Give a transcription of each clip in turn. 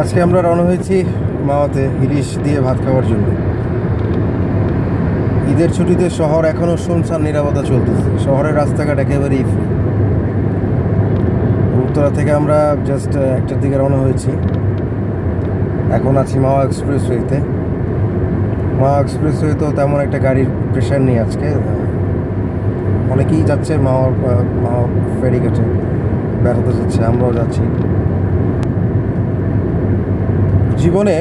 আজকে আমরা রওনা হয়েছি মাওয়াতে ইলিশ দিয়ে ভাত খাওয়ার জন্য। ঈদের ছুটিতে শহর এখনও শুনশান নিরাপত্তা চলতেছে, শহরের রাস্তাঘাট একেবারেই ফ্রি। উত্তরা থেকে আমরা জাস্ট 1টার দিকে রওনা হয়েছি, এখন আছি মাওয়া এক্সপ্রেসওয়েতে। মাওয়া এক্সপ্রেসওয়েতেও তেমন একটা গাড়ির প্রেশার নেই আজকে, অনেকেই যাচ্ছে মাওয়া ফেরিঘাটে বেড়াতে যাচ্ছে, আমরাও যাচ্ছি। জীবনে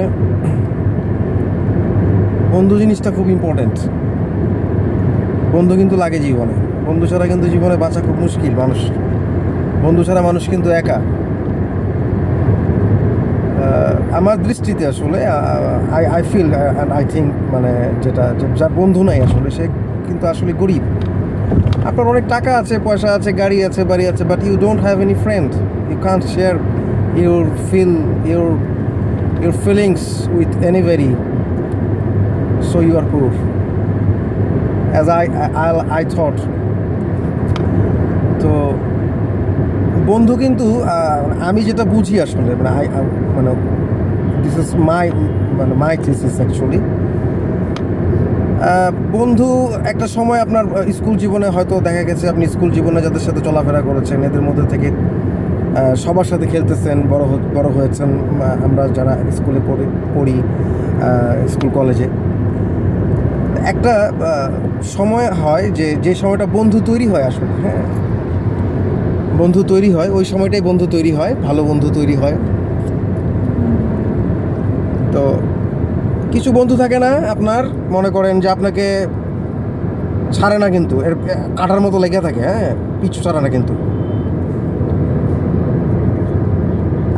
বন্ধু জিনিসটা খুব ইম্পর্টেন্ট। বন্ধু কিন্তু লাগে জীবনে, বন্ধু ছাড়া কিন্তু জীবনে বাঁচা খুব মুশকিল। বন্ধু ছাড়া মানুষ কিন্তু একা। আমার দৃষ্টিতে আসলে I feel and I think, মানে যার বন্ধু নাই আসলে সে কিন্তু আসলে গরিব। আপনার অনেক টাকা আছে, পয়সা আছে, গাড়ি আছে, বাড়ি আছে, but you don't have any friend. You can't share your feelings with anybody, so you are poor, as I thought. তো বন্ধু কিন্তু আমি যেটা বুঝি আসলে, মানে this is my thesis actually. বন্ধু একটা সময় আপনার স্কুল জীবনে হয়তো দেখা গেছে আপনি স্কুল জীবনে যাদের সাথে চলাফেরা করেছেন এদের মধ্যে থেকে সবার সাথে খেলতেছেন, বড় হয়েছেন। আমরা যারা স্কুলে পড়ি স্কুল কলেজে একটা সময় হয় যে সময়টা বন্ধু তৈরি হয় আসলে। হ্যাঁ, বন্ধু তৈরি হয়, ওই সময়টাই বন্ধু তৈরি হয়, ভালো বন্ধু তৈরি হয়। তো কিছু বন্ধু থাকে না আপনার, মনে করেন যে আপনাকে ছাড়ে না, কিন্তু এর কাঁটার মতো লেগে থাকে, হ্যাঁ, পিছু ছাড়ে না কিন্তু।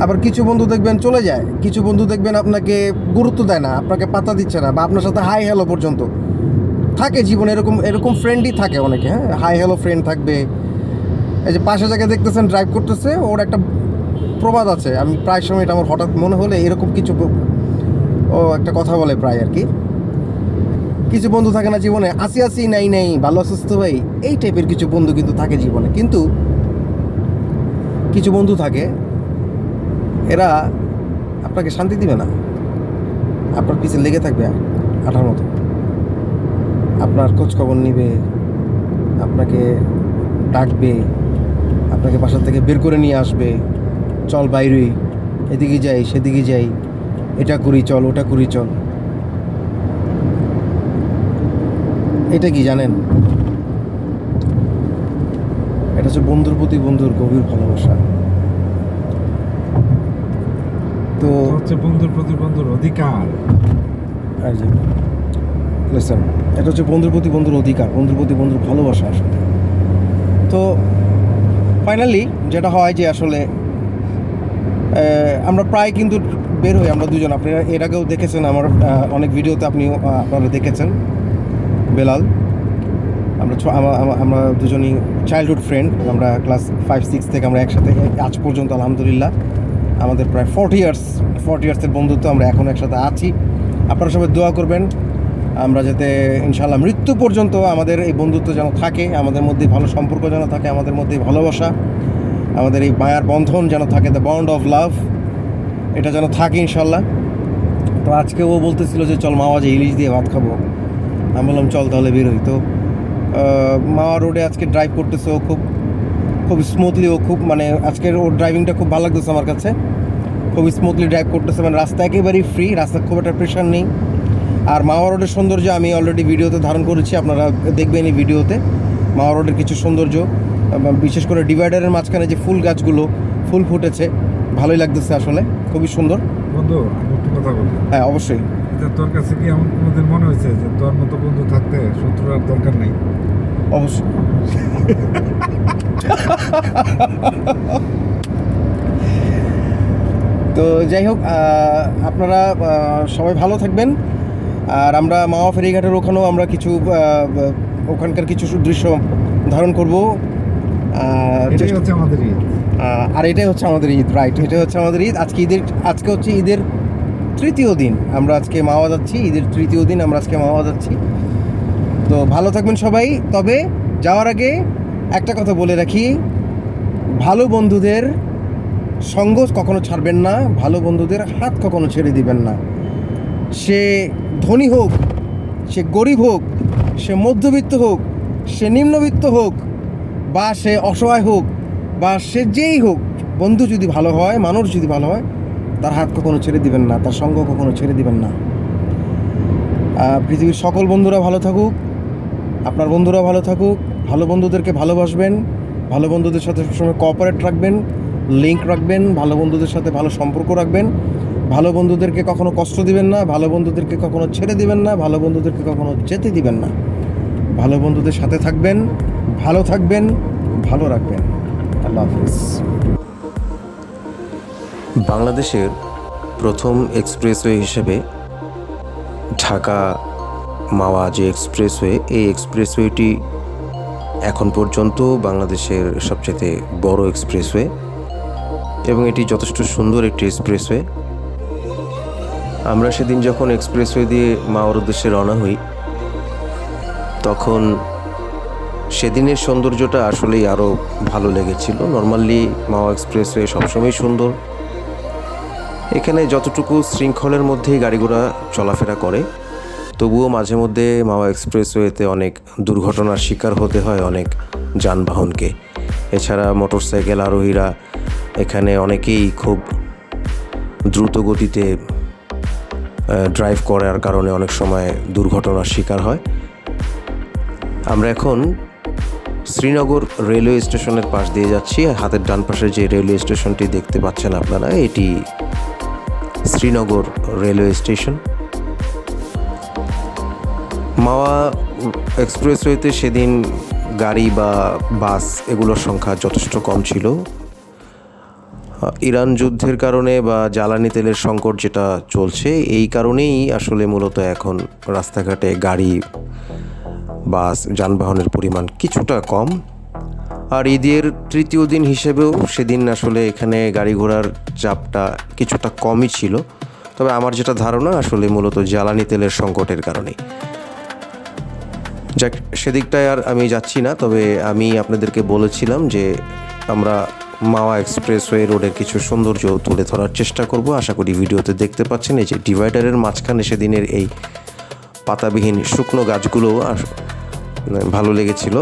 আবার কিছু বন্ধু দেখবেন চলে যায়, কিছু বন্ধু দেখবেন আপনাকে গুরুত্ব দেয় না, আপনাকে পাত্তা দিচ্ছে না, বা আপনার সাথে হাই হ্যালো পর্যন্ত থাকে জীবনে। এরকম ফ্রেন্ডই থাকে অনেকে। হ্যাঁ, হাই হ্যালো ফ্রেন্ড থাকবে। এই যে পাশে যাকে দেখতেছেন ড্রাইভ করতেছে, ওর একটা প্রবাদ আছে, আমি প্রায় সময় এটা আমার হঠাৎ মনে হলে এরকম কিছু ও একটা কথা বলে প্রায় আর কি। কিছু বন্ধু থাকে না জীবনে, আসি নাই ভালো আছিস তো ভাই, এই টাইপের কিছু বন্ধু কিন্তু থাকে জীবনে। কিন্তু কিছু বন্ধু থাকে এরা আপনাকে শান্তি দিবে না, আপনার পিছে লেগে থাকবে আঠার মতো, আপনার খোঁজখবর নিবে, আপনাকে ডাকবে, আপনাকে বাসা থেকে বের করে নিয়ে আসবে, চল বাইরে, এদিকে যাই সেদিকে যাই, এটা করি চল, ওটা করি চল। এটা কি জানেন? এটা হচ্ছে বন্ধুর প্রতি বন্ধুর গভীর ভালোবাসা। তো হচ্ছে বন্ধুর প্রতি বন্ধুর অধিকার। এই যে লিসেন, এটা হচ্ছে বন্ধুর প্রতি বন্ধুর অধিকার, বন্ধুর প্রতি বন্ধুর ভালোবাসা আসলে। তো ফাইনালি যেটা হয় যে আসলে আমরা প্রায় কিন্তু বের হই, আমরা দুজন। আপনারা এর আগেও দেখেছেন আমার অনেক ভিডিওতে, আপনারা দেখেছেন বেলাল। আমরা দুজনই চাইল্ডহুড ফ্রেন্ড, আমরা ক্লাস 5-6 থেকে আমরা একসাথে আজ পর্যন্ত আলহামদুলিল্লাহ আমাদের প্রায় 40 ইয়ার্সের বন্ধুত্ব, আমরা এখন একসাথে আছি। আপনারা সবাই দোয়া করবেন আমরা যাতে ইনশাআল্লাহ মৃত্যু পর্যন্ত আমাদের এই বন্ধুত্ব যেন থাকে, আমাদের মধ্যে ভালো সম্পর্ক যেন থাকে, আমাদের মধ্যে ভালোবাসা, আমাদের এই মায়ার বন্ধন যেন থাকে, দ্য বন্ড অফ লাভ, এটা যেন থাকে ইনশাআল্লাহ। তো আজকে ও বলতেছিল যে চল মাওয়া যে ইলিশ দিয়ে ভাত খাবো, আমি বললাম চল তাহলে বেরোই। তো মাওয়া রোডে আজকে ড্রাইভ করতেছে ও খুব স্মুথলি, ও খুব মানে আজকের ওর ড্রাইভিংটা খুব ভালো লাগতেছে আমার কাছে, খুব স্মুথলি ড্রাইভ করতেছে, মানে রাস্তা একেবারেই ফ্রি, রাস্তা খুব একটা প্রেশার নেই। আর মাওয়া রোডের সৌন্দর্য আমি অলরেডি ভিডিওতে ধারণ করেছি, আপনারা দেখবেন এই ভিডিওতে মাওয়া রোডের কিছু সৌন্দর্য, বিশেষ করে ডিভাইডারের মাঝখানে যে ফুল গাছগুলো ফুল ফুটেছে, ভালোই লাগতেছে আসলে, খুবই সুন্দর। বন্ধু, আমি একটু কথা বলি। হ্যাঁ অবশ্যই। এটা তোর কাছে কি এমন কোনোদিন মনে হয়েছে যে তোর মতো বন্ধু থাকতে শত্রুর আর দরকার নেই? অবশ্যই। তো যাই হোক, আপনারা সবাই ভালো থাকবেন। আর আমরা মাওয়া ফেরিঘাটের ওখানেও আমরা কিছু ওখানকার কিছু দৃশ্য ধারণ করব। এটাই হচ্ছে আমাদের ঈদ। আর এটাই হচ্ছে আমাদের ঈদ, রাইট, এটাই হচ্ছে আমাদের ঈদ। আজকে হচ্ছে ঈদের তৃতীয় দিন, আমরা আজকে মাওয়া যাচ্ছি, ঈদের তৃতীয় দিন আমরা আজকে মাওয়া যাচ্ছি। তো ভালো থাকবেন সবাই। তবে যাওয়ার আগে একটা কথা বলে রাখি, ভালো বন্ধুদের সঙ্গ কখনো ছাড়বেন না, ভালো বন্ধুদের হাত কখনো ছেড়ে দিবেন না। সে ধনী হোক, সে গরিব হোক, সে মধ্যবিত্ত হোক, সে নিম্নবিত্ত হোক, বা সে অসহায় হোক, বা সে যেই হোক, বন্ধু যদি ভালো হয়, মানুষ যদি ভালো হয়, তার হাত কখনো ছেড়ে দিবেন না, তার সঙ্গ কখনো ছেড়ে দিবেন না। পৃথিবীর সকল বন্ধুরা ভালো থাকুক, আপনার বন্ধুরা ভালো থাকুক, ভালো বন্ধুদেরকে ভালোবাসবেন, ভালো বন্ধুদের সাথে সবসময় কোঅপারেট রাখবেন, লিঙ্ক রাখবেন, ভালো বন্ধুদের সাথে ভালো সম্পর্ক রাখবেন, ভালো বন্ধুদেরকে কখনো কষ্ট দিবেন না, ভালো বন্ধুদেরকে কখনো ছেড়ে দিবেন না, ভালো বন্ধুদেরকে কখনো যেতে দিবেন না। ভালো বন্ধুদের সাথে থাকবেন, ভালো থাকবেন, ভালো রাখবেন। আল্লাহ হাফিজ। বাংলাদেশের প্রথম এক্সপ্রেসওয়ে হিসেবে ঢাকা মাওয়া যে এক্সপ্রেসওয়ে, এই এক্সপ্রেসওয়েটি এখন পর্যন্ত বাংলাদেশের সবচেয়ে বড় এক্সপ্রেসওয়ে এবং এটি যথেষ্ট সুন্দর একটি এক্সপ্রেসওয়ে। আমরা সেদিন যখন এক্সপ্রেসওয়ে দিয়ে মাওয়ার উদ্দেশ্যে রওনা হই, তখন সেদিনের সৌন্দর্যটা আসলেই আরও ভালো লেগেছিল। নর্মালি মাওয়া এক্সপ্রেসওয়ে সবসময় সুন্দর। এখানে যতটুকু শৃঙ্খলের মধ্যেই গাড়ি ঘোড়া চলাফেরা করে, তবুও মাঝে মধ্যে মাওয়া এক্সপ্রেসওয়েতে অনেক দুর্ঘটনার শিকার হতে হয় অনেক যানবাহনকে। এছাড়া মোটরসাইকেল আরোহীরা এখানে অনেকেই খুব দ্রুত গতিতে ড্রাইভ করার কারণে অনেক সময় দুর্ঘটনার শিকার হয়। আমরা এখন শ্রীনগর রেলওয়ে স্টেশনের পাশ দিয়ে যাচ্ছি। হাতের ডান পাশে যে রেলওয়ে স্টেশনটি দেখতে পাচ্ছেন আপনারা, এটি শ্রীনগর রেলওয়ে স্টেশন। মাওয়া এক্সপ্রেসওয়েতে সেদিন গাড়ি বা বাস এগুলোর সংখ্যা যথেষ্ট কম ছিল। ইরান যুদ্ধের কারণে বা জ্বালানি তেলের সংকট যেটা চলছে, এই কারণেই আসলে মূলত এখন রাস্তাঘাটে গাড়ি বাস যানবাহনের পরিমাণ কিছুটা কম। আর ঈদের তৃতীয় দিন হিসেবেও সেদিন আসলে এখানে গাড়ি ঘোড়ার চাপটা কিছুটা কমই ছিল। তবে আমার যেটা ধারণা আসলে মূলত জ্বালানি তেলের সংকটের কারণেই। যাক, সেদিকটায় আর আমি যাচ্ছি না। তবে আমি আপনাদেরকে বলেছিলাম যে আমরা মাওয়া এক্সপ্রেসওয়ে রোডের কিছু সৌন্দর্য তুলে ধরার চেষ্টা করব। আশা করি ভিডিওতে দেখতে পাচ্ছেন এই যে ডিভাইডারের মাঝখানে সেদিনের এই পাতাবিহীন শুকনো গাছগুলো ভালো লেগেছিল,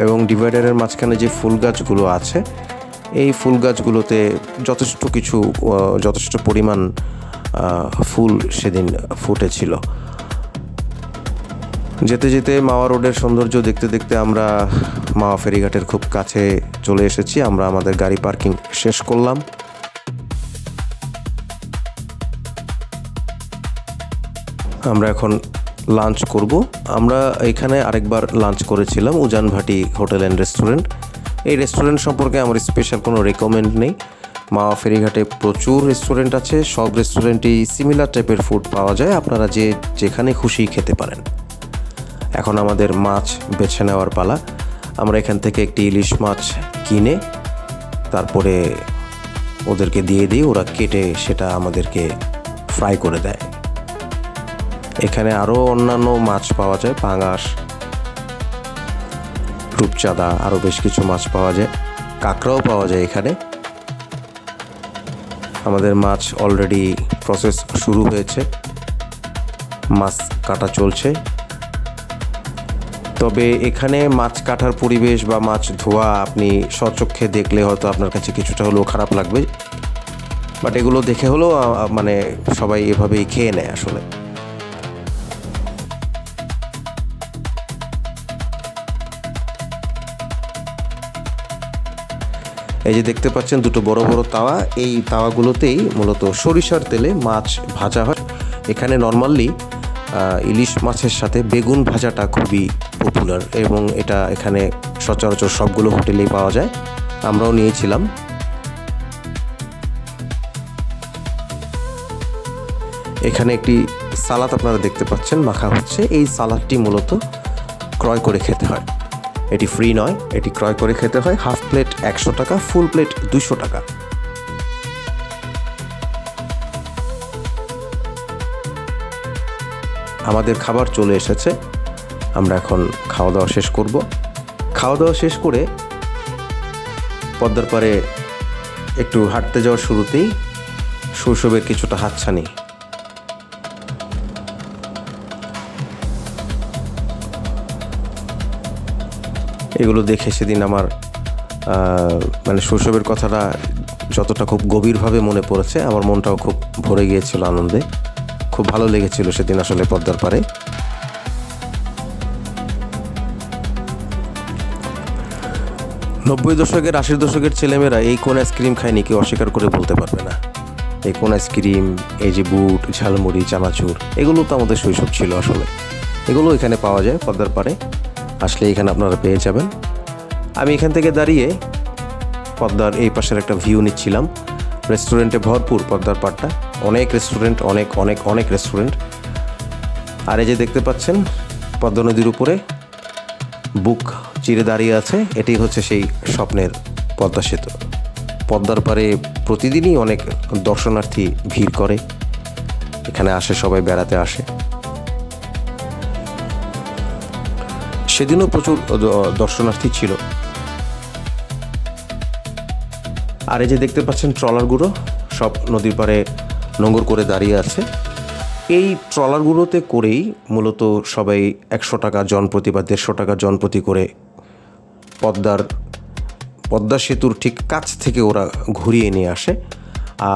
এবং ডিভাইডারের মাঝখানে যে ফুল গাছগুলো আছে, এই ফুল গাছগুলোতে যথেষ্ট পরিমাণ ফুল সেদিন ফুটেছিল। যেতে যেতে মাওয়া রোডের সৌন্দর্য দেখতে দেখতে আমরা মাওয়া ফেরিঘাটের খুব কাছে চলে এসেছি। আমরা আমাদের গাড়ি পার্কিং শেষ করলাম। আমরা এখন লাঞ্চ করব। আমরা এখানে আরেকবার লাঞ্চ করেছিলাম, উজান ভাটি হোটেল অ্যান্ড রেস্টুরেন্ট। এই রেস্টুরেন্ট সম্পর্কে আমার স্পেশাল কোনো রেকমেন্ড নেই। মাওয়া ফেরিঘাটে প্রচুর রেস্টুরেন্ট আছে, সব রেস্টুরেন্টেই সিমিলার টাইপের ফুড পাওয়া যায়, আপনারা যেখানে খুশি খেতে পারেন। এখন আমাদের মাছ বেছে নেওয়ার পালা। আমরা এখান থেকে একটি ইলিশ মাছ কিনে তারপরে ওদেরকে দিয়ে দিই, ওরা কেটে সেটা আমাদেরকে ফ্রাই করে দেয়। এখানে আরও অন্যান্য মাছ পাওয়া যায়, পাঙাশ, রূপচাঁদা, আরও বেশ কিছু মাছ পাওয়া যায়, কাঁকড়াও পাওয়া যায় এখানে। আমাদের মাছ অলরেডি প্রসেস শুরু হয়েছে, মাছ কাটা চলছে। তবে এখানে মাছ কাটার পরিবেশ বা মাছ ধোয়া আপনি স্বচক্ষে দেখলে হয়তো আপনার কাছে কিছুটা হলেও খারাপ লাগবে, বাট এগুলো দেখে হলেও মানে সবাই এভাবেই খেয়ে নেয় আসলে। এই যে দেখতে পাচ্ছেন দুটো বড় বড় তাওয়া, এই তাওয়াগুলোতেই মূলত সরিষার তেলে মাছ ভাজা হয়। এখানে নর্মালি ইলিশ মাছের সাথে বেগুন ভাজাটা খুবই পপুলার, এবং এটা এখানে সচরাচর সবগুলো হোটেলেই পাওয়া যায়। আমরাও নিয়েছিলাম। এখানে একটি সালাদ আপনারা দেখতে পাচ্ছেন মাখা হচ্ছে। এই সালাদটি মূলত ক্রয় করে খেতে হয়, এটি ফ্রি নয়, এটি ক্রয় করে খেতে হয়। হাফ প্লেট 100 টাকা, ফুল প্লেট 200 টাকা। আমাদের খাবার চলে এসেছে, আমরা এখন খাওয়া দাওয়া শেষ করব। খাওয়া দাওয়া শেষ করে পদ্মার পাড়ে একটু হাঁটতে যাওয়ার শুরুতেই শৈশবের কিছুটা হাতছানি। এগুলো দেখে সেদিন আমার মানে শৈশবের কথাটা যতটা খুব গভীরভাবে মনে পড়েছে, আমার মনটাও খুব ভরে গিয়েছিল আনন্দে। খুব ভালো লেগেছিল সেদিন আসলে পদ্মার পাড়ে। 90 দশকের 80 দশকের ছেলেমেয়েরা এই কোন আইসক্রিম খায়নি কেউ অস্বীকার করে বলতে পারবে না। এই কোন আইসক্রিম, এই যে বুট, ঝালমুড়ি, চানাচুর, এগুলো তো আমাদের শৈশব ছিল আসলে। এগুলো এখানে পাওয়া যায় পদ্মার পাড়ে, আসলে এখানে আপনারা পেয়ে যাবেন। আমি এখান থেকে দাঁড়িয়ে পদ্মার এই পাশের একটা ভিউ নিচ্ছিলাম। রেস্টুরেন্টে ভরপুর পদ্মার পাড়টা, অনেক রেস্টুরেন্ট, অনেক অনেক অনেক রেস্টুরেন্ট। আর এই যে দেখতে পাচ্ছেন পদ্মা নদীর উপরে বুক চিরে দাঁড়িয়ে আছে, এটি হচ্ছে সেই স্বপ্নের পদ্মা সেতু। পদ্মার পাড়ে প্রতিদিনই অনেক দর্শনার্থী ভিড় করে, এখানে আসে, সবাই বেড়াতে আসে। সেদিনও প্রচুর দর্শনার্থী ছিল। আর এই যে দেখতে পাচ্ছেন ট্রলারগুলো সব নদীর পাড়ে নোঙর করে দাঁড়িয়ে আছে। এই ট্রলারগুলোতে করেই মূলত সবাই 100 টাকা জনপ্রতি বা 150 টাকা জনপ্রতি করে পদ্মা সেতুর ঠিক কাছ থেকে ওরা ঘুরিয়ে নিয়ে আসে।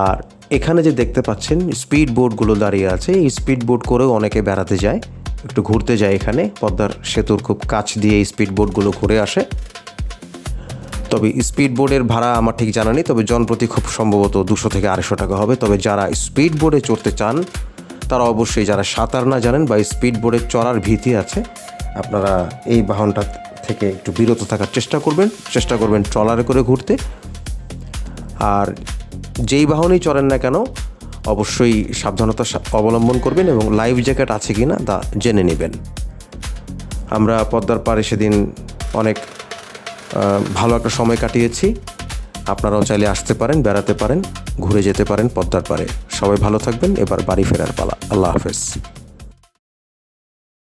আর এখানে যে দেখতে পাচ্ছেন স্পিড বোটগুলো দাঁড়িয়ে আছে, এই স্পিড বোট করেও অনেকে বেড়াতে যায়, একটু ঘুরতে যায়। এখানে পদ্মার সেতুর খুব কাছ দিয়ে এই স্পিড বোটগুলো ঘুরে আসে। তবে স্পিড বোটের ভাড়া আমার ঠিক জানা নেই, তবে জনপ্রতি খুব সম্ভবত 200 থেকে 250 টাকা হবে। তবে যারা স্পিড বোটে চড়তে চান তারা অবশ্যই, যারা সাঁতার না জানেন বা স্পিড বোটে চড়ার ভীতি আছে, আপনারা এই বাহনটা থেকে একটু বিরত থাকার চেষ্টা করবেন ট্রলারে করে ঘুরতে। আর যেই বাহনেই চড়েন না কেন অবশ্যই সাবধানতা অবলম্বন করবেন এবং লাইফ জ্যাকেট আছে কি না তা জেনে নেবেন। আমরা পদ্মার পাড়ে সেদিন অনেক ভালো একটা সময় কাটিয়েছি। আপনারাও চাইলে আসতে পারেন, বেড়াতে পারেন, ঘুরে যেতে পারেন পদ্মার পাড়ে। সবাই ভালো থাকবেন। এবার বাড়ি ফেরার পালা। আল্লাহ হাফেজ।